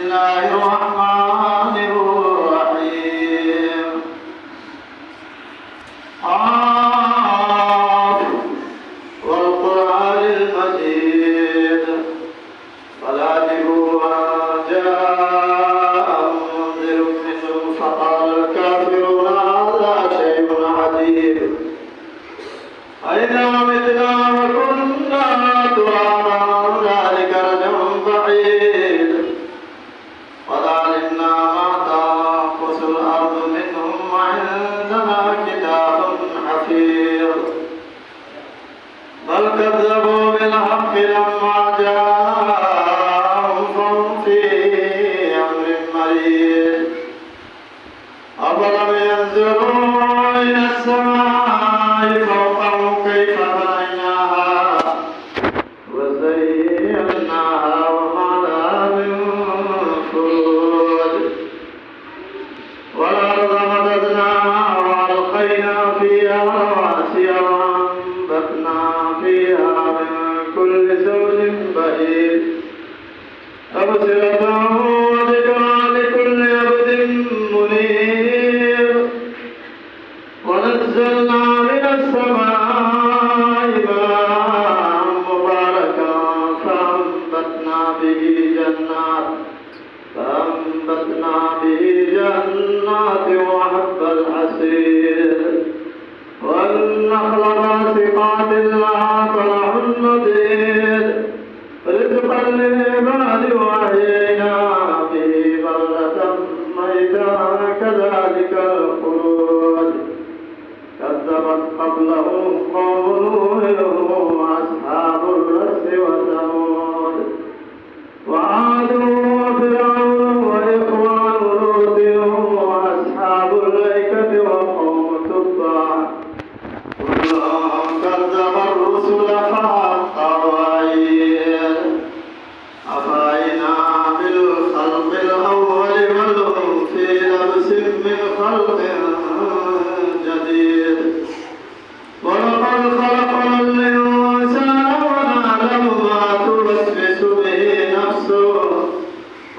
الله الرحمن الرحيم والقرآن المجيد فلا تكونوا جاء منذر منهم فقال الكافرون هذا شيء عجيب أئذا متنا وكنا ترابا ذلك رجع بعيد قد علمنا ما تنقص الأرض منهم وعندنا كتاب حفيظ بل كذبوا بالحق لما جاءهم فهم في أمر مريض أفلم ينظروا إلى السماء فوقهم كيف بنيناها وزيناها وما لها من فروج والأرض مددناها وألقينا فيها رواسي وأنبتنا فيها من كل زوج بهيج تبصرة وذكرى لكل عبد منيب ونزلنا من السماء ماء مباركا فأنبتنا به جنات وحب الحصيد والنخل باسقات لها طلع نضيد رزقا للعباد وأحيينا به بلدة ميتا كذلك الخروج كذبت قبلهم قوم نوح وأصحاب الرس وثمود وعاد وفرعون وإخوان لوط وأصحاب الأيكة وقوم تبع كلهم كذب الرسل فحق وعيد أفعينا بالخلق الأول بل هم في لبس من خلق جديد ولقد خلقنا الإنسان ونعلم ما توسوس به نفسه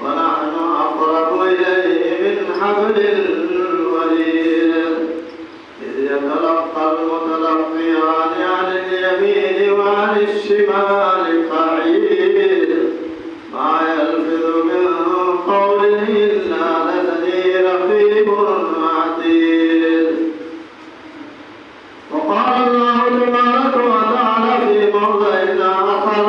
ونحن أقرب إليه من حبل الوريد إذ يتلقى المتلقيان عن اليمين وعن الشمال قعيد ما يلفظ من قول إلا لديه رقيب عتيد وقال الله تبارك وتعالى في موضع آخر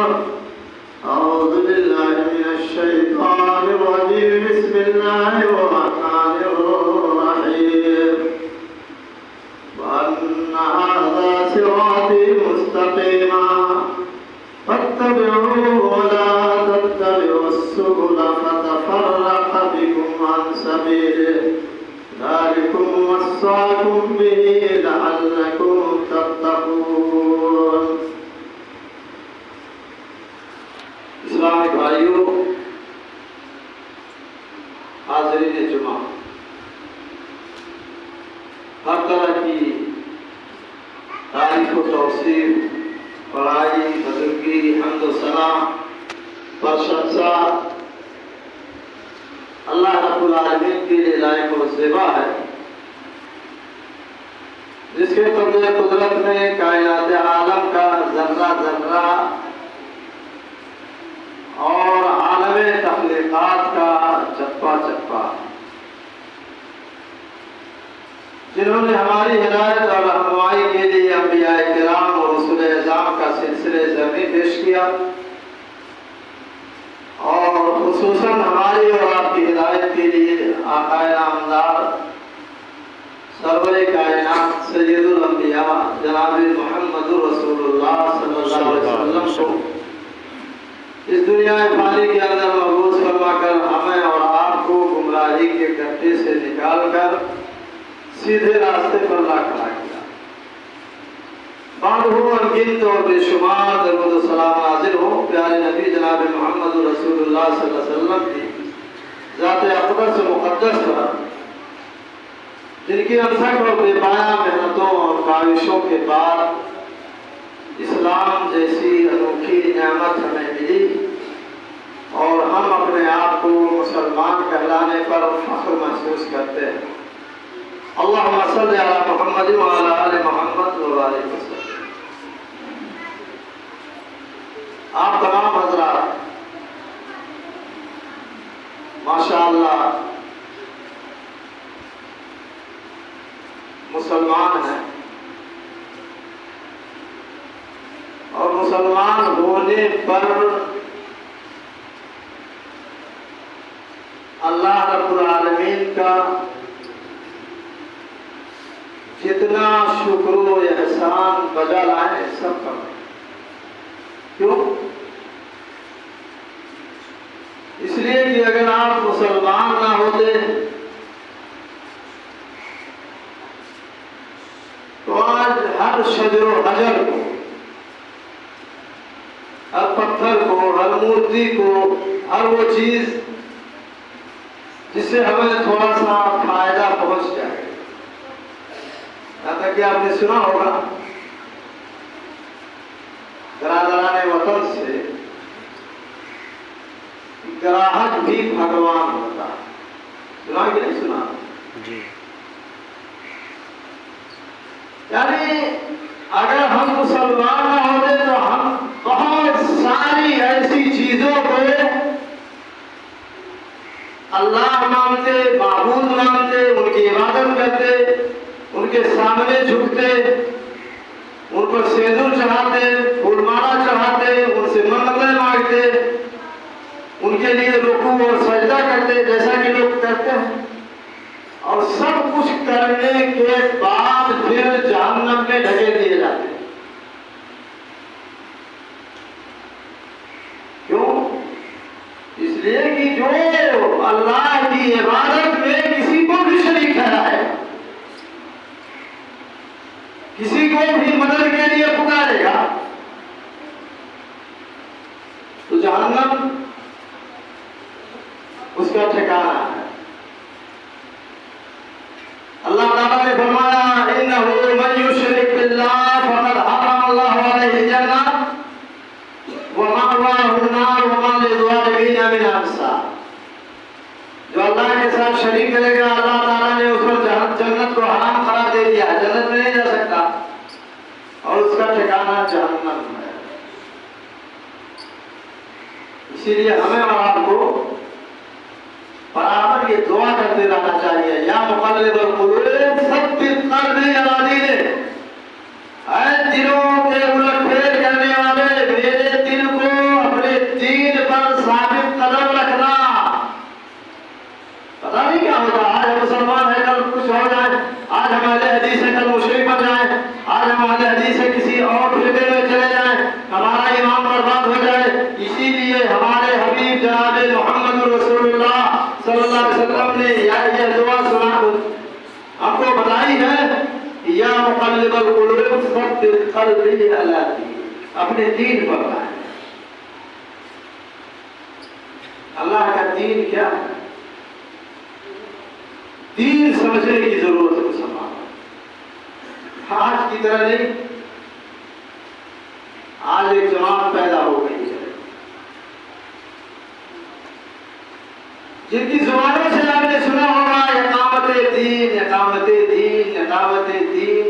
أعوذ بالله من الشيطان الرجيم بسم الله الرحمن الرحيم وأن هذا صراطي مستقيما فاتبعوه ولا تتبعوا السبل فتفرق بكم عن سبيله ذلكم وصاكم به لعلكم تتقون. اسلامی بھائیوں، حاضرین جمعہ، ہر طرح کی تعریف و توصیف، بڑائی، بزرگی، حمد و ثنا، پرشنسا اللہ رب العالمین کے لیے لائق و زیبا ہے، جس کے قبضہ قدرت میں کائنات عالم کا ذرہ ذرہ اور عالم تخلیقات کا چپا چپا، جنہوں نے ہماری ہدایت اور رہنمائی کے لیے انبیاء کرام اور رسول اعظام کا سلسلہ زمین پیش کیا، اور خصوصاً ہماری اور آپ کی ہدایت کے لیے آقا نامدار سرور کائنات سید الانبیاء جناب محمد رسول اللہ صلی اللہ علیہ وسلم کو اس دنیا فانی کے اندر مبعوث فرما کر ہمیں اور آپ کو گمراہی کے گڈھے سے نکال کر سیدھے راستے پر لا کھڑا کیا۔ بعد ہو انگنت اور بے شمار درود و سلام نازل ہو پیارے نبی جناب محمد رسول اللہ صلی اللہ علیہ وسلم کی ذات اقدس و مقدس پر، جن کی انتھک اور بے پایہ محنتوں اور کاوشوں کے بعد اسلام جیسی انوکھی نعمت ہمیں ملی اور ہم اپنے آپ کو مسلمان لانے پر فخر محسوس کرتے ہیں۔ اللہم صلی علی محمد وعلی آل محمد وبارک وسلم۔ آپ تمام حضرات ماشاءاللہ مسلمان ہیں، اور مسلمان ہونے پر اللہ رب العالمین کا جتنا شکر و احسان بجا لائیں سب کم ہے۔ کیوں؟ اس لیے کہ اگر آپ مسلمان نہ ہوتے تو آج ہر شجر و حجر کو، ہر پتھر کو، ہر مورتی کو، ہر وہ چیز جس سے ہمیں تھوڑا سا فائدہ پہنچ جائے، یہاں تک کہ آپ نے سنا ہوگا برادران وطن سے گراہک بھی بھگوان ہوتا ہے۔ سنا کہ نہیں سنا؟ جی۔ یعنی اگر ہم مسلمان نہ ہوتے تو ہم بہت ساری ایسی چیزوں کو اللہ مانتے، معبود مانتے، ان کی عبادت کرتے، ان کے سامنے جھکتے، ان پر سیندور چڑھاتے، پھول مالا چڑھاتے، ان سے منتیں مانگتے، ان کے لیے رکوع اور سجدہ کرتے جیسا کہ لوگ کرتے ہیں، اور سب کچھ کرنے کے بعد پھر جہنم میں ڈھکیل دیے جاتے ہیں۔ کیوں؟ اس لیے کہ جو اللہ کی عبادت میں کسی کو بھی شریک ٹھہرائے، کسی کو بھی مدد کے لیے پکارے گا تو جہنم اس کا ٹھکانہ ہے۔ اللہ تعالیٰ نے فرمایا اِنَّهُ مَن يُشْرِكْ بِاللَّهِ فَقَدْ حَرَّمَ اللَّهُ عَلَيْهِ الْجَنَّةَ وَمَأْوَاهُ النَّارُ وَمَا لِلظَّالِمِينَ مِنْ أَنصَارٍ۔ جو اللہ کے ساتھ شریک کرے گا اللہ تعالیٰ نے اس پر جنت کو حرام قرار دے دیا، جنت میں نہیں جا سکتا، اور اس کا ٹھکانہ جہنم ہے۔ اسی لیے ہمیں اور آپ کو برابر یہ دعا کرتے رہنا چاہیے، یا مقلب القلوب ثبت قلبی علی دینے، اے دلوں کے الٹ پھیر کرنے والے میرے دل کو اپنے دین پر ثابت قدم رکھنا۔ پتہ نہیں کیا ہوتا، آج ہم مسلمان ہیں کل کچھ ہو جائے، آج ہم اہل حدیث ہیں کل مشرک بن جائیں، آج ہم اہل حدیث ہیں کسی اور فرقے میں چلے جائیں، ہمارا ایمان برباد ہو جائے۔ اسی لیے ہمارے حبیب جناب محمد رسول اللہ صلی اللہ علیہ وسلم نے یہ دعا سنا ہم کو بتائی ہے، یا مقلب القلوب ثبت قلبی علی دینے، اپنے دین پر لائیں۔ اللہ کا دین کیا ہے؟ دین سمجھنے کی ضرورت ہے مسلمان، آج کی طرح نہیں۔ آج ایک جماعت پیدا ہو گئی ہے جن کی زبانوں سے آپ نے سنا ہوگا اقامت دین، اقامت دین، اقامت دین۔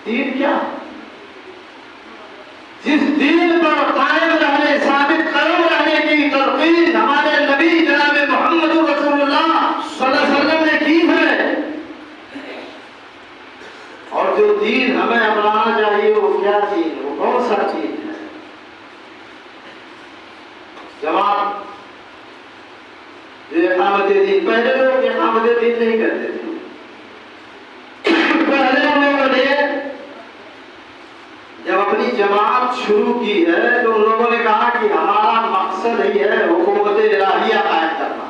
دین کیا؟ جس دین پر قائم رہنے، ثابت قدم رہنے کی تلقین ہمارے نبی جناب محمد رسول اللہ صلی اللہ علیہ وسلم نے کی ہے، اور جو دین ہمیں اپنانا چاہیے وہ کیا دین ہے، وہ کون سا دین ہے؟ جماعت جو اقامت دین، پہلے لوگ اقامت دین نہیں کرتے تھے، پہلے لوگوں نے جب اپنی جماعت شروع کی ہے تو ان لوگوں نے کہا کہ ہمارا مقصد ہی ہے حکومت الہیہ قائم کرنا۔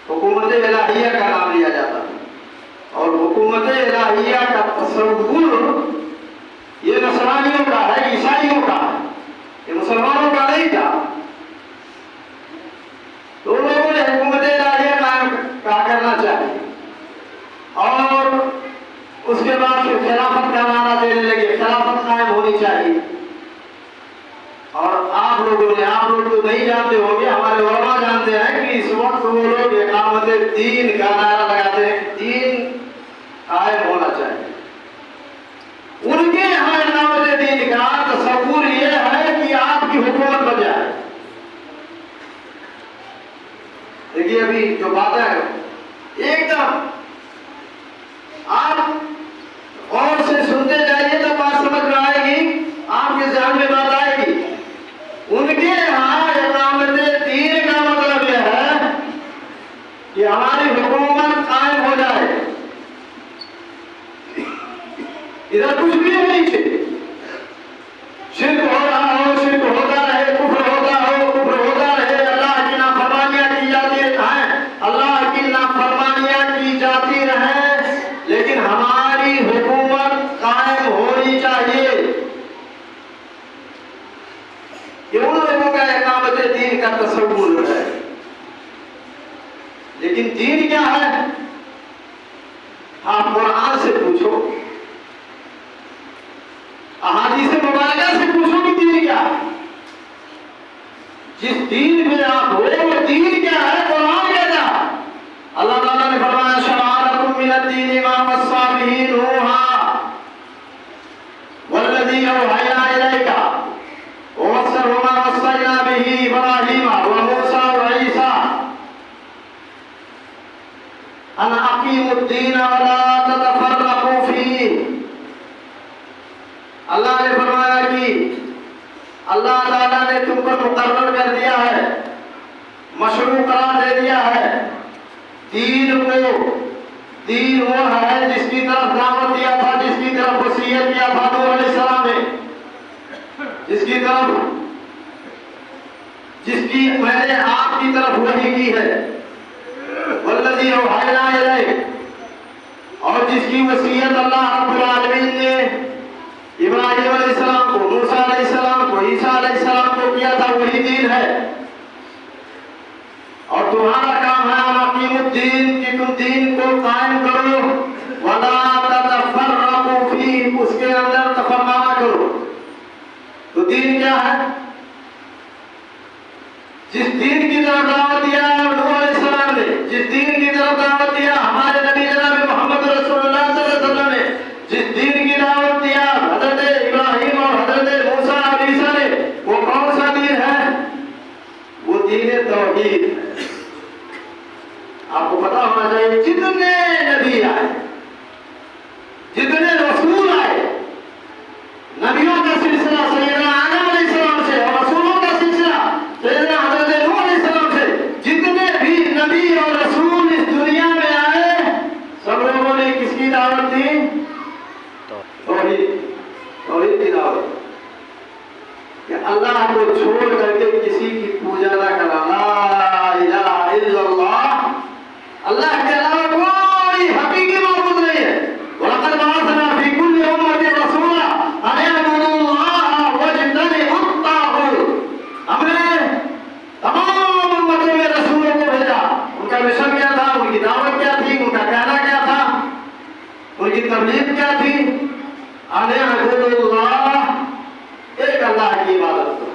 حکومت الہیہ کا نام لیا جاتا ہے، اور حکومت الہیہ کا تصور یہ نصرانیوں کا ہے، عیسائیوں کا ہے، یہ مسلمانوں کا نہیں تھا۔ تو لوگوں نے حکومت الہیہ قائم کرنا چاہیے، اور اس کے بعد پھر خلافت کا نعرہ دینے لگے، خلافت قائم ہونی چاہیے، اور آپ لوگوں نے، آپ آپ لوگ تو نہیں جانتے ہوں گے، ہمارے علماء جانتے ہیں کہ اس وقت وہ لوگ اقامت دین کا نعرہ لگاتے ہیں کہ دین قائم ہونا چاہیے۔ ان کے یہاں اقامت دین کا تصور یہ ہے کہ آپ کی حکومت بن جائے۔ دیکھیے ابھی جو باتیں ہیں ایک دم آپ اور سے سنتے جائیے تو بات سمجھ میں آئے گی، آپ کے ذہن میں بات آئے گی۔ ان کے یہاں اقامت دین کا مطلب یہ ہے کہ ہماری حکومت قائم ہو جائے، ادھر کچھ بھی نہیں چاہیے، شرک ہو رہا ہو شرک ہوتا رہے، کفر ہوتا ہو کفر ہوتا رہے، اللہ کی نافرمانیاں کی جاتی ہیں، اللہ کی نافرمانیاں کی جاتی رہیں، لیکن ہماری حکومت قائم ہونی چاہیے۔ یہ ان لوگوں کا اقامت دین کا تصور ہے۔ لیکن دین کیا ہے؟ آپ قرآن سے پوچھو، احادیث مبارکہ سے پوچھو کہ دین کیا ہے۔ جس دین میں آپ ہو وہ دین کیا ہے؟ قرآن کہتا ہے۔ اللہ تعالیٰ نے فرمایا شرع لکم من الدین ما وصی بہ نوحا والذی اوحینا الیک وما وصینا بہ ابراہیم وموسیٰ وعیسیٰ ان اقیموا الدین ولا تتفرقوا فیہ۔ اللہ نے فرمایا کہ اللہ تعالیٰ نے تم پر مقرر کر دیا ہے، مشروع قرار دے دیا ہے دین کو۔ دین وہ ہے جس کی طرف دعوت دیا تھا، جس کی طرف وصیت کیا تھا نوح علیہ السلام نے، جس کی میں نے آپ کی طرف وحی کی ہے، والذی اوحینا الیک، اور جس کی وصیت اللہ رب العالمین نے ابراہیم علیہ السلام کو، موسیٰ علیہ السلام کو، عیسیٰ علیہ السلام کو کیا تھا، وہی دین ہے۔ اور تمہارا کام ہے ان اقیموا الدین، کہ تم دین کو قائم کرو، ولا تتفرقوا فیہ، اس کے اندر تفرقہ نہ کرو۔ تو دین کیا ہے؟ جس دین کی طرف دعوت دیا نوح علیہ السلام نے، جس دین کی طرف دعوت دیا ہمارے نبی جناب محمد رسول اللہ صلی اللہ علیہ وسلم نے، جس دین کی دعوت دیا حضرت ابراہیم اور حضرت موسیٰ اور عیسیٰ نے، وہ کون سا دین ہے؟ وہ دین توحید ہے۔ آپ کو پتا ہونا چاہیے جتنے نبی آئے، جتنے رسول آئے، نبیوں کا سلسلہ سیدنا آدم علیہ السلام سے اور رسولوں کا سلسلہ سیدنا حضرت نوح علیہ السلام سے، جتنے بھی نبی اور رسول اس دنیا میں آئے، سب لوگوں نے کس کی دعوت دی؟ توحید کی دعوت، کہ اللہ کو چھوڑ کر کے کسی کی پوجا نہ کرنا، لا الہ الا اللہ، اللہ کے علاوہ کوئی حقیقی معبود نہیں ہے۔ وَلَقَدْ بَعَثْنَا فِي كُلِّ أُمَّةٍ رَسُولًا أَنِ اعْبُدُوا اللَّهَ وَاجْتَنِبُوا الطَّاغُوتَ۔ ہم نے تمام امتوں میں رسولوں کو بھیجا، ان کا مشن کیا تھا، ان کی دعوت کیا تھی، ان کا کہنا کیا تھا، ان کی تبلیغ کیا تھی؟ أَنِ اعْبُدُوا اللَّهَ، ایک اللہ کی عبادت کرو،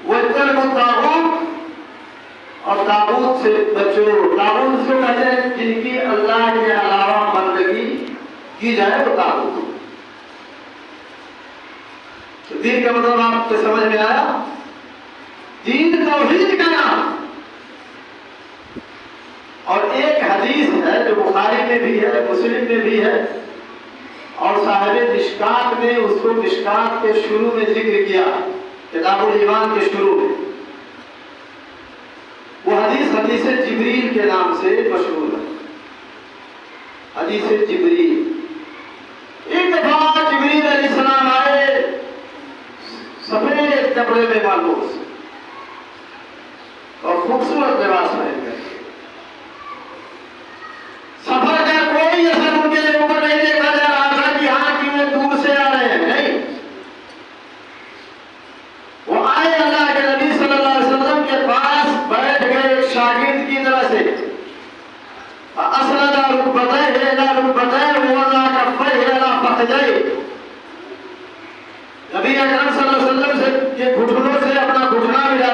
وَاجْتَنِبُوا الطَّاغُوتَ، اور طاغوت سے بچو۔ طاغوت سے کہتے ہیں جن کی اللہ کے علاوہ بندگی کی جائے وہ طاغوت۔ تو دین کا مطلب آپ کو سمجھ میں آیا؟ دین توحید کا نام۔ اور ایک حدیث ہے جو بخاری میں بھی ہے، مسلم میں بھی ہے، اور صاحب مشکات نے اس کو مشکات کے شروع میں ذکر کیا، کتاب الایمان کے شروع میں۔ وہ حدیث جبریل کے نام سے مشہور ہے، حدیث جبریل۔ ایک دفعہ جبریل علیہ السلام آئے سفید کپڑے میں ملبوس اور خوبصورت لباس پہن کر، سفر کا کوئی اثر ان کے اوپر نہیں دیکھا جا رہا تھا کہ ہاں کہ وہ دور سے آ رہے ہیں، نہیں، وہ آئے اللہ کے نبی صلی اللہ علیہ وسلم کے پاس، بیٹھ گئے ایک شاگرد کی طرح سے، اسند رکبتیہ الی رکبتیہ ووضع کفیہ الی فخذیہ، نبی اکرم صلی اللہ علیہ وسلم سے کے گھٹنوں سے اپنا گھٹنا ملا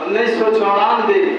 1994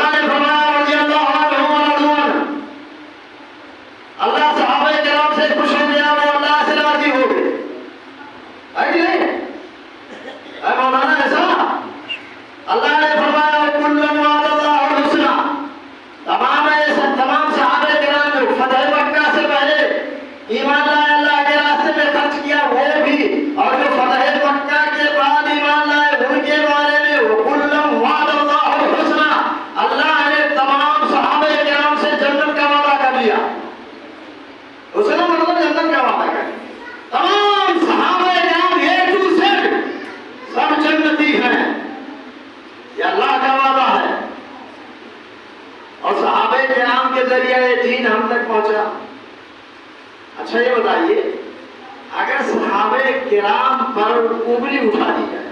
اللہ نے فرمایا رضی اللہ عنہم ورضوا عنہ، اللہ صحابہ کرام سے خوش ہو گیا، وہ اللہ سے راضی ہو گئے. ہے کہ نہیں؟ اے مولانا ایسا اللہ نے فرمایا کلن وعد اللہ الحسنى، تمام صحابہ کرام جو فتح مکہ سے پہلے ایمان لائے اللہ کے راستے میں خرچ کیا وہ بھی، اور جو فتح مکہ کے بعد ایمان لائے ان کے بارے میں کلن وعد اللہ الحسنى، اللہ نے تمام صحابہ کرام سے جنت کا وعدہ کر لیا. حسنہ مطلب جنت کا وعدہ کر لیا. تمام صحابہ کرام اے ٹو زیڈ سب جنتی ہیں، یہ اللہ کا وعدہ ہے. اور صحابہ کرام کے ذریعے یہ دین ہم تک پہنچا. اچھا یہ بتائیے اگر صحابہ کرام پر انگلی اٹھا دی جائے،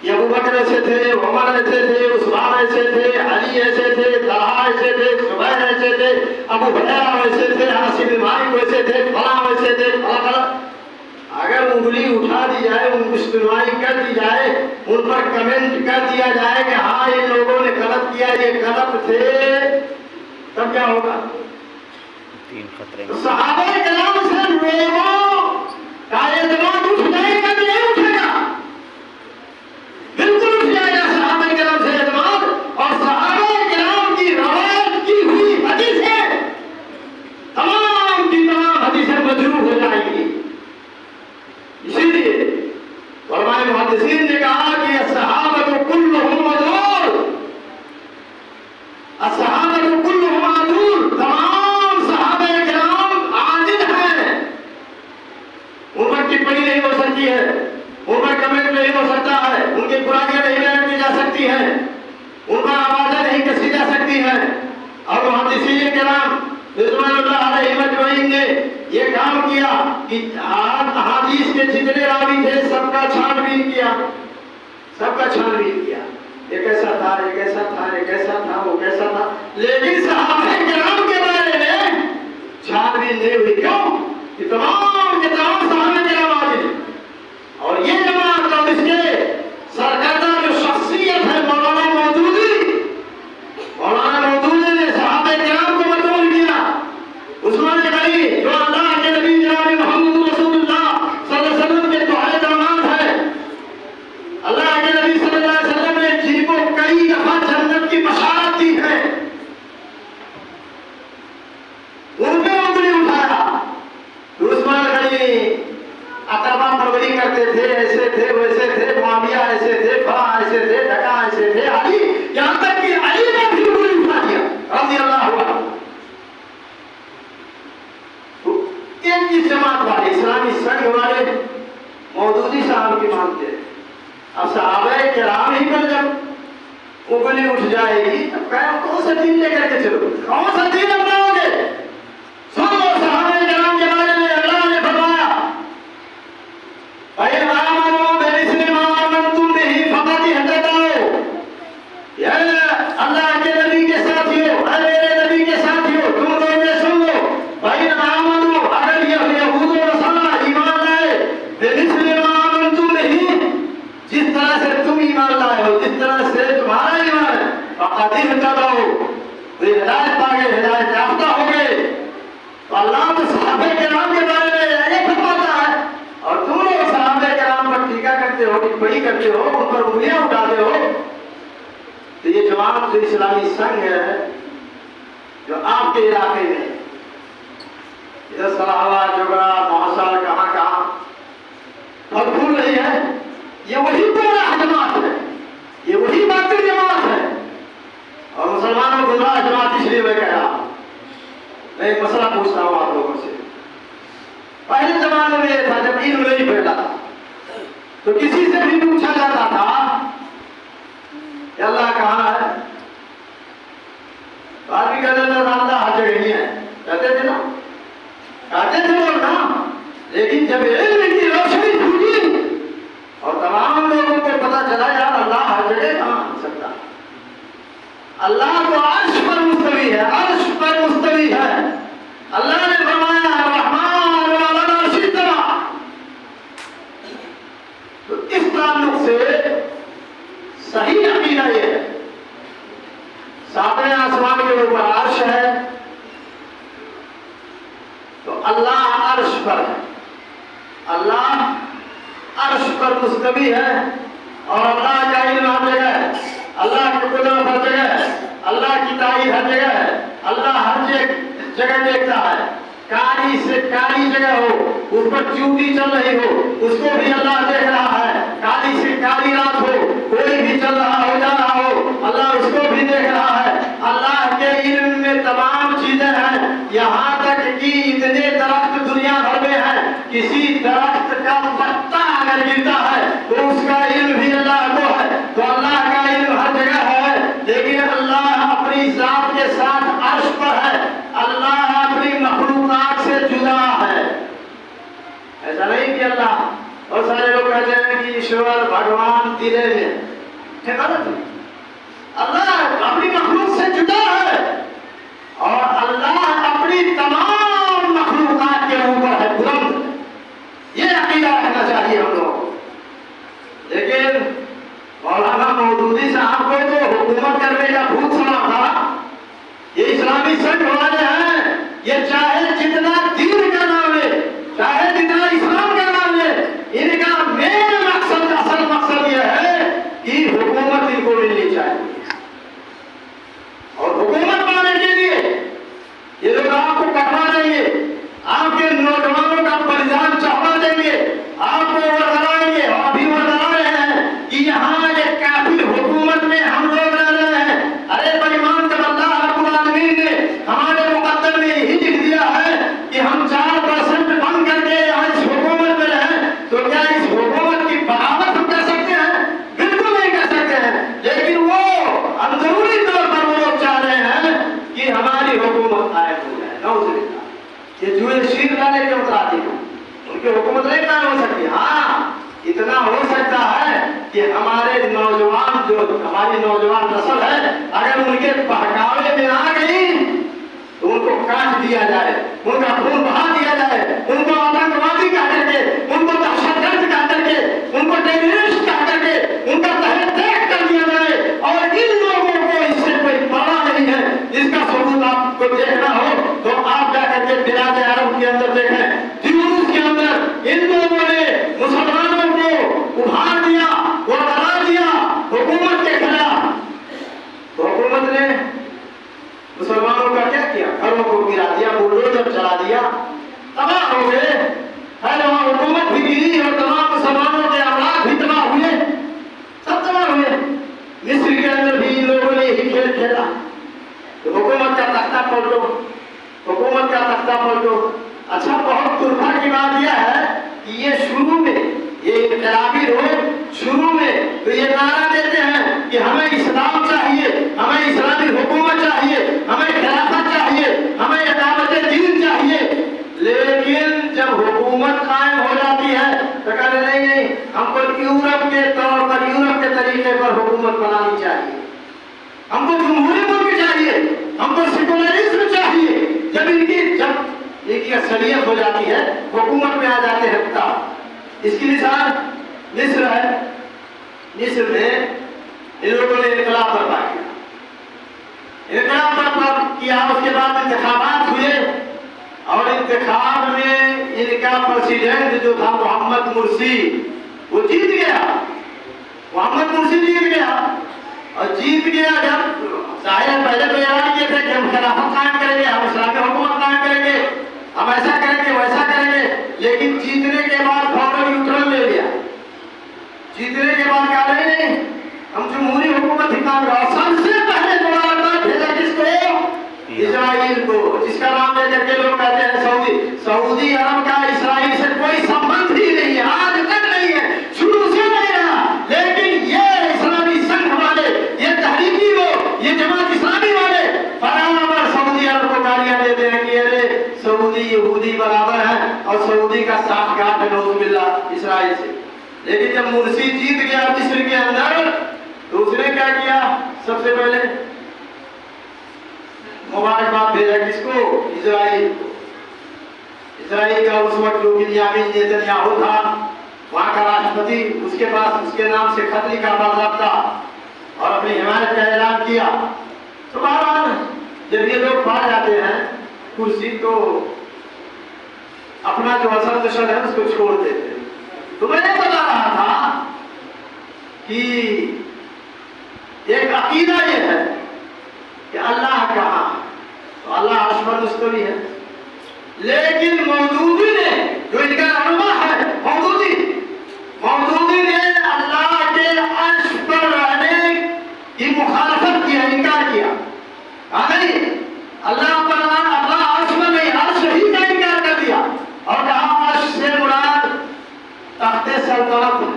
یہ ابو بکر ایسے تھے، عمر ایسے تھے، عثمان ایسے تھے، علی ایسے تھے، طلحہ ایسے تھے، زبیر ایسے تھے، ابو ہریرہ ایسے تھے، انس بن مالک ایسے تھے، فلاں ایسے تھے، فلاں، اگر انگلی اٹھا دی جائے، ان کی سنوائی کر دی جائے، ان پر کمنٹ کر دیا جائے کہ ہاں ان لوگوں نے غلط کیا، یہ غلط تھے، تب کیا ہوگا؟ صحابہ کرام سے لوگوں کا اعتماد اٹھ جائے گا کہ نہیں اٹھے گا؟ بالکل اٹھ جائے گا صحابہ کرام سے اعتماد. اور صحابہ کرام کی روایت کی ہوئی حدیثیں تمام کی تمام حدیثیں مجروح ہو جائیں گی. اسی لیے علماء محدثین نے کہا کہ الصحابہ کلہم عدول، الصحابہ کلہم عدول، تمام صحابہ کرام عادل ہیں. ان پر ٹپڑی نہیں ہو سکتی ہے، ان پر کمنٹ نہیں ہو سکتا ہے، ان کی برائیاں نہیں بیان کی جا سکتی ہیں، ان پر آوازیں نہیں کسی جا سکتی ہیں. اور محدثین کرام رضوان اللہ علیہ مجمعین نے یہ کام کیا کہ احادیث کے جتنے راوی تھے سب کا چھان بین کیا، سب کا چھان بین کیا. یہ کیسا تھا، یہ کیسا تھا، یہ کیسا تھا، وہ کیسا تھا. لیکن صحابہ کرام کے بارے میں چھان بین نہیں ہوئی. کیوں؟ کہ تمام کے تمام صحابہ کرام عادل ہیں. اور یہ جماعت اور اس کے سرکردہ جو شخصیت ہے مولانا مودودی، مولانا مودودی نے صحابہ کرام کو مطلوب کیا. عثمان غنی جو اللہ کے نبی جناب محمد رسول اللہ صلی اللہ علیہ وسلم کے دعائے داماد ہے، اللہ کے نبی صلی اللہ علیہ وسلم نے جن کو کئی دفعہ جنت کی بشارت دی ہے، ان پہ انگلی اٹھایا. عثمان غنی اقربا پروری کرتے تھے، ایسے تھے، ویسے تھے، معاویہ ایسے تھے، فلاں ایسے تھے، ڈکا ایسے تھے، علی، یہاں تک کہ علی نے بھی انگلی اٹھا دیا رضی اللہ عنہ. اس جماعت والے اسلامی سنگ والے مودودی صاحب کی مانتے ہیں. اب صحابہ کرام ہی پر جب انگلی اٹھ جائے گی تب کون سا دین لے کر کے چلو، کون سا دین اپناؤ گے؟ سن لو صحابہ کرام کے بارے میں اللہ نے فرمایا فَإِنْ آمَنُوا بِمِثْلِ مَا آمَنْتُمْ بِهِ فَقَدِ اهْتَدَوْا. اللہ کے نبی کے ساتھیوں، اے میرے نبی کے ساتھیوں، تم لوگ یہ سن لو فَإِنْ آمَنُوا، اگر یہود و نصارا ایمان لائے بِمِثْلِ مَا آمَنْتُمْ بِهِ، جس طرح سے تم ایمان لائے ہو، جس طرح سے تمہارا ایمان ہے، فَقَدِ اهْتَدَوْا، وہ ہدایت پا گئے، ہدایت یافتہ ہو گئے. تو اللہ تو صحابہ کرام کے بارے میں یہ فرماتا ہے، اور تم لوگ صحابہ کرام پر ٹیکا کرتے ہو، ٹپڑی کرتے ہو، ان پر انگلیاں اٹھاتے ہو. تو یہ جماعت جو اسلامی سنگ ہے جو آپ کے علاقے میں ادھر سلاوا جگڑا محسا کہاں اور بھول رہی ہے، یہ وہی گمراہ جماعت ہے، یہ وہی باطل جماعت ہے. اور مسلمانوں کو گمراہ جماعت اس لیے میں کہہ رہا ہوں. میں ایک مسئلہ پوچھتا ہوں آپ لوگوں سے. پہلے زمانے میں یہ تھا جب علم نہیں پھیلا تو کسی سے بھی پوچھا جاتا تھا کہ اللہ کہاں ہے، تو آدمی کہتے تھے اللہ ہر جگہ ہی ہے، کہتے تھے نا، کہتے تھے لوگ نا. لیکن جب علم کی روشنی پھوٹی اور تمام لوگوں کو پتا چلا یار اللہ ہر جگہ کہاں ہو سکتا، اللہ تو عرش پر مستوی ہے، عرش پر مستوی ہے. اللہ نے فرمایا الرحمن علی العرش استوى. تو اس تعلق سے صحیح عقیدہ یہ ہے پر مستوی ہے اور اللہ کا علم ہر جگہ ہے، اللہ کی قدرت ہر جگہ ہے، اللہ کی تائید ہر جگہ ہے، اللہ ہر جگہ دیکھتا ہے۔ کالی سے کالی جگہ ہو، اس پر چیونٹی چل رہی ہو، اس کو بھی اللہ دیکھ رہا ہے۔ کالی سے کالی رات ہو، کوئی بھی چل رہا ہو جا رہا ہو، اللہ اس کو بھی دیکھ رہا ہے۔ اللہ کے علم میں تمام چیزیں ہیں، یہاں تک کہ اتنے درخت دنیا بھر میں ہیں، کسی درخت کا پتا اگر گرتا ہے تو اس کا علم بھی اللہ کو ہے۔ تو اللہ کا علم ہر جگہ ہے، لیکن اللہ اپنی ذات کے ساتھ عرش پر ہے، اللہ اپنی مخلوقات سے جدا ہے۔ ایسا نہیں کہ اللہ، بہت سارے لوگ کہتے ہیں کہ ایشور بھگوان تیرے میں ہے، غلط ہے۔ اللہ اپنی مخلوق سے جدا ہے اور اللہ اپنی تمام مخلوقات کے اوپر ہے، بلند۔ یہ عقیدہ رکھنا چاہیے ہم لوگوں کو۔ لیکن مولانا مودودی صاحب کو تو حکومت کرنے کا بھوت سنا تھا۔ یہ اسلامی سنٹ والے ہیں، یہ چاہے جتنا دین کا نام لے، چاہے جتنا اسلام کا نام لے، ان کا مین مقصد، اصل مقصد یہ ہے کہ حکومت ان کو ملنی چاہیے۔ اور حکومت پانے کے لیے یہ لوگ آپ کو کٹوا دیں گے، آپ کے نوجوانوں کا بلیدان چڑھا دیں گے، آپ کو ورگلائیں گے، اور ابھی ورگلا رہے ہیں کہ یہاں ایک کافر حکومت میں ہم لوگ رہ رہے ہیں۔ ارے بےایمان جب اللہ رب العالمین نے ہمارے مقدر میں یہی لکھ دیا ہے کہ ہم 4% بند کر کے یہاں اس حکومت میں رہیں، تو کیا اس حکومت کی بغاوت ہم کر سکتے ہیں؟ بالکل نہیں کر سکتے ہیں۔ لیکن وہ اندرونی طور پر وہ لوگ چاہ رہے ہیں کہ ہماری حکومت قائم ہو جائے۔ نعوذ باللہ، یہ جوئے شیر لانے کے مترادف ہیں، ان کی حکومت نہیں قائم ہو سکتی۔ ہاں اتنا ہو سکتا ہے کہ ہمارے نوجوان، جو ہماری نوجوان نسل ہے، اگر ان کے بہکاوے میں آ گئی تو ان کو کاٹ دیا جائے، ان کا خون بہا دیا جائے، ان کو آتنکوادی کہہ کر کے، ان کو دہشت گرد کہہ کر کے، ان کو ٹیررسٹ کہہ کر کے ان کا تہہ دیکھ کر دیا جائے۔ اور ان لوگوں کو اس سے کوئی پرواہ نہیں ہے۔ اس کا ثبوت آپ کو دیکھنا ہو تو آپ جا کر کے بلاد عرب کے اندر دیکھیں، تیونس کے اندر ان لوگوں نے مسلمانوں کو ابھار دیا، وہ ڈرا دیا حکومت کے خلاف۔ تو حکومت نے مسلمانوں کا کیا کیا؟ گھروں کو گرا دیا، بلڈوزر چلا دیا، تباہ ہو گئے۔ ہے وہاں حکومت بھی گری اور تمام مسلمانوں کے املاک بھی تباہ ہوئے، سب تباہ ہوئے۔ مصر کے اندر بھی ان لوگوں نے یہی کھیل کھیلا۔ تو حکومت کا تختہ پلٹو، حکومت کا تختہ پلٹو۔ اچھا، بہت طرفہ کی بات یہ ہے کہ یہ شروع میں، یہ انقلابی لوگ شروع میں تو یہ نعرہ دیتے ہیں کہ ہمیں اسلام چاہیے، ہمیں اسلامی حکومت چاہیے، ہمیں خلافت چاہیے، ہمیں اقامت دین چاہیے۔ لیکن جب حکومت قائم ہو جاتی ہے تو کہتے نہیں، ہم کو یورپ کے طور پر، یورپ کے طریقے پر حکومت بنانی چاہیے، ہم کو جمہوری ملک چاہیے، ہم کو سیکولرزم چاہیے۔ جب ان کی اکثریت ہو جاتی ہے، حکومت میں آ جاتے ہیں کتاب۔ اس کی مثال مصر ہے۔ مصر میں ان لوگوں نے انقلاب برپا کیا، انقلاب برپا کیا، اس کے بعد انتخابات ہوئے اور انتخاب میں ان کا پریزیڈنٹ جو تھا محمد مرسی، وہ جیت گیا۔ محمد مرسی جیت گیا، اور جیت گیا جب ظاہر پہلے تو اعلان کیے تھے کہ ہم خلافت قائم کریں گے، ہم اسلامی حکومت قائم کریں گے، ہم ایسا کریں گے، ویسا کریں گے۔ لیکن جیتنے کے بعد فوراً یوٹرن لے لیا۔ جیتنے کے بعد کہا نہیں، ہم جمہوری حکومت ہی قائم کریں۔ سب سے پہلے دوبارہ بھیجا کس کو؟ اسرائیل کو، جس کا نام لے کر کے لوگ کہتے ہیں سعودی۔ سعودی عرب کا اسرائیل سے کوئی سبند ہی نہیں ہے، آج تک نہیں ہے، شروع سے نہیں رہا۔ لیکن یہ اسلامی سنگھ والے، یہ تحریکی لوگ، یہ جماعت اسلامی والے برابر سعودی عرب کو گالیاں دیتے ہیں کہ ارے سعودی یہودی برابر ہیں، اور سعودی کا ساتھ گاٹھ ہے نعوذ باللہ اسرائیل سے۔ لیکن جب مرسی جیت گیا مصر کے اندر تو اس نے کیا کیا؟ سب سے پہلے مبارکباد بھیجا کس کو؟ اسرائیل کو۔ اسرائیل کا اس وقت جو بنیامین نیتنیاہو تھا، وہاں کا راشٹرپتی، اس کے پاس اس کے نام سے خط لکھا باضابطہ اور اپنی حمایت کا اعلان کیا۔ تو بہرحال جب یہ لوگ پا جاتے ہیں کرسی تو اپنا جو اصل نشل ہے اس کو چھوڑ دیتے ہیں۔ تو میں نے بتا رہا تھا کہ ایک عقیدہ یہ ہے کہ اللہ کہاں، تو اللہ عرش پر مستوی ہے، لیکن مودودی نے جو ان کا رہنما ہے، مودودی نے اللہ کے عرش پر رہنے کی مخالفت کیا، انکار کیا، کہا نہیں اللہ پر، اللہ عرش پر نہیں، عرش ہی کا انکار کر دیا اور کہا عرش سے مراد تخت سلطنت ہے،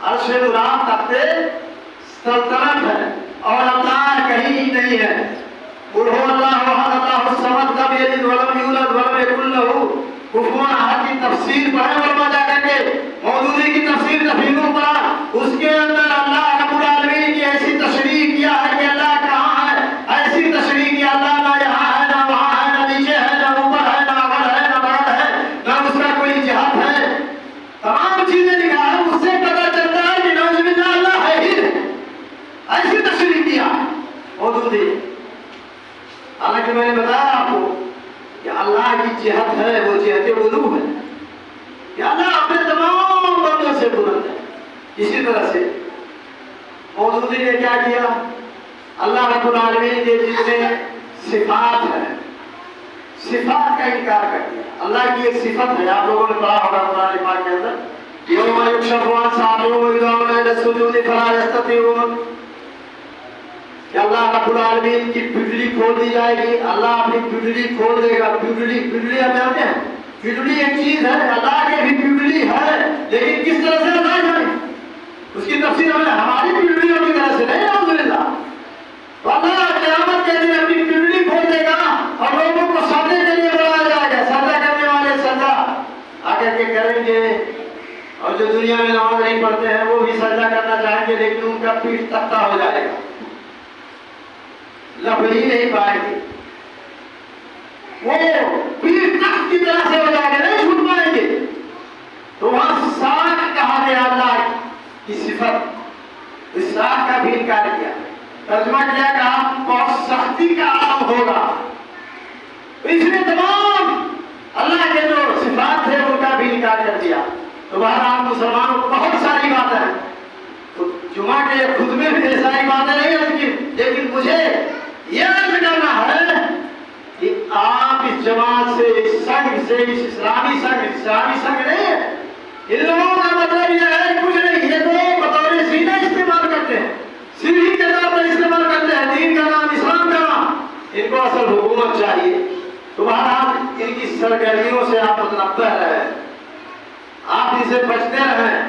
عرش سے مراد تخت سلطنت ہے اور اللہ کہیں نہیں ہے۔ قل هو الله احد الله الصمد لم يلد ولم يولد ولم يكن له کفوا احد کی تفسیر پڑھے علماء جا کر کے، مودودی کی تفسیر تفہیم پڑھا، اس کے اندر اللہ رب العالمین کی ایسی تشریح کیا ہے کہ اللہ کہاں ہے، ایسی تشریح کیا اللہ نہ یہاں ہے نہ وہاں ہے، نہ نیچے ہے نہ اوپر ہے، نہ اول ہے نہ بعد ہے، نہ اس کا کوئی جہت ہے، تمام چیزیں لکھا ہے، اس سے پتہ چلتا ہے کہ نعوذ باللہ اللہ ہے ہی نہیں، ایسی تشریح کیا مودودی۔ حالانکہ میں نے بتایا آپ کو کہ اللہ کی جہت ہے وہ جہت علو ہے، کہ اللہ اپنے تمام بندوں سے بلند ہے۔ اسی طرح سے مودودی نے کیا کیا، اللہ رب العالمین کے جتنے صفات ہیں، صفات کا انکار کر دیا۔ اللہ کی ایک صفت ہے، آپ لوگوں نے پڑھا ہوگا قرآن پاک کے اندر، یوم یکشف عن ساق ویدعون الی السجود فلا یستطیعون، کہ اللہ رب العالمین کی پنڈلی کھول دی جائے گی، اللہ اپنی پنڈلی کھول دے گا۔ پنڈلی آپ جانتے ہیں، پنڈلی ایک چیز ہے، اللہ کے بھی پنڈلی ہے، لیکن کس طرح سے اللہ جانے، اس کی تفسیر ہمیں ہماری پنڈلیوں کی طرح سے نہیں، نعوذ باللہ۔ تو اللہ قیامت کے دن اپنی پنڈلی کھول دے گا اور لوگوں کو سجدے کے لیے بلایا جائے گا، سجدہ کرنے والے سجدہ آ کر کے کریں گے، اور جو دنیا میں نماز نہیں پڑھتے ہیں وہ بھی سجدہ کرنا چاہیں گے، لیکن ان کا پیٹھ تختہ ہو جائے گا، لب ہی نہیں پائیں گے، وہ پیٹھ تخت کی طرح سے ہو جائے گا، نہیں چھوٹ پائیں گے۔ تو وہاں ساکھ کہا گیا اللہ کی صفت، اس ساکھ کا بھی انکار کیا، ترجمہ کیا کہ آپ بہت سختی کا عالم ہوگا، اس نے تمام اللہ کے جو صفات تھے ان کا بھی انکار کر دیا۔ تو بہرحال مسلمانوں کو بہت ساری باتیں ہیں، تو جمعہ کے خطبے میں ڈھیر ساری باتیں نہیں ہیں، لیکن مجھے یہ عرض کرنا ہے کہ آپ اس جماعت سے، اس سنگ سے، اس اسلامی سنگ نہیں ہے، ان لوگوں کا مطلب یہ ہے کچھ نہیں، یہ تو بطور سینہ استعمال کرتے ہیں، سیڑھی کے طور پر استعمال کرتے ہیں، دین کا نام، اسلام کا نام، ان کو اصل حکومت چاہیے۔ تو بہرحال ان کی سرگرمیوں سے آپ متنبہ رہیں، آپ ان سے بچتے رہیں،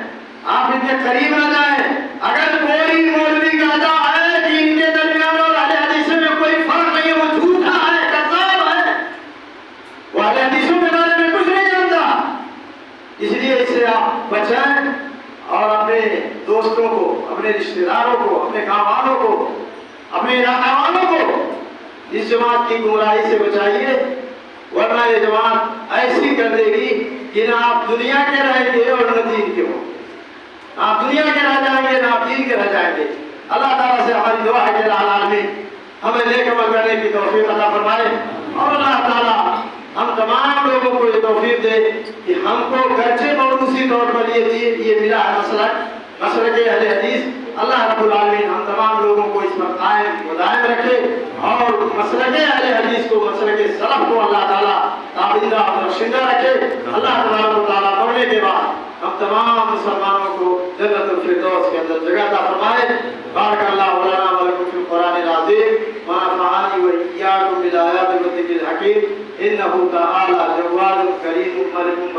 آپ ان کے قریب نہ جائیں۔ اگر کوئی مولوی کہتا ہے کہ ان کے درمیان اور اہل حدیث میں کوئی فرق نہیں ہے، وہ جھوٹا ہے، کذاب ہے، وہ اہل حدیثوں کے بارے میں کچھ نہیں جانتا، اس لیے اس سے آپ بچیں اور اپنے دوستوں کو، اپنے رشتہ داروں کو، اپنے گاؤں والوں کو، اپنے علاقہ والوں کو اس جماعت کی گمراہی سے بچائیے، ورنہ یہ جماعت ایسی کر دے گی کہ نہ آپ دنیا کے رہیں گے اور نہ دین کے ہوں، آپ دنیا کے رہ جائیں گے نہ آپ دین کے رہ جائیں گے۔ اللہ تعالیٰ سے ہماری دعا ہے کہ العالمین ہمیں نیک عمل کرنے کی توفیق عطا فرمائے، اور اللہ تعالیٰ ہم تمام لوگوں کو یہ توفیق دے کہ ہم کو گرچہ موروثی طور پر یہ ملا ہے مسلک اہل حدیث، اللہ رب العالمین ہم تمام لوگوں کو اس پر قائم و دائم رکھے، اور مسلک اہل حدیث کو، مسلک سلف کو اللہ تعالیٰ تابندہ اور بخشندہ رکھے۔ اللہ تبارک و تعالیٰ مرنے کے بعد ہم تمام مسلمانوں کو جنت الفردوس کے اندر جگہ عطا فرمائے۔ بارک اللہ لنا و لکم فی القرآن العظیم ونفعنی وإیاکم بالآیات والذکر الحکیم، انہ تعالی جواد کریم ملک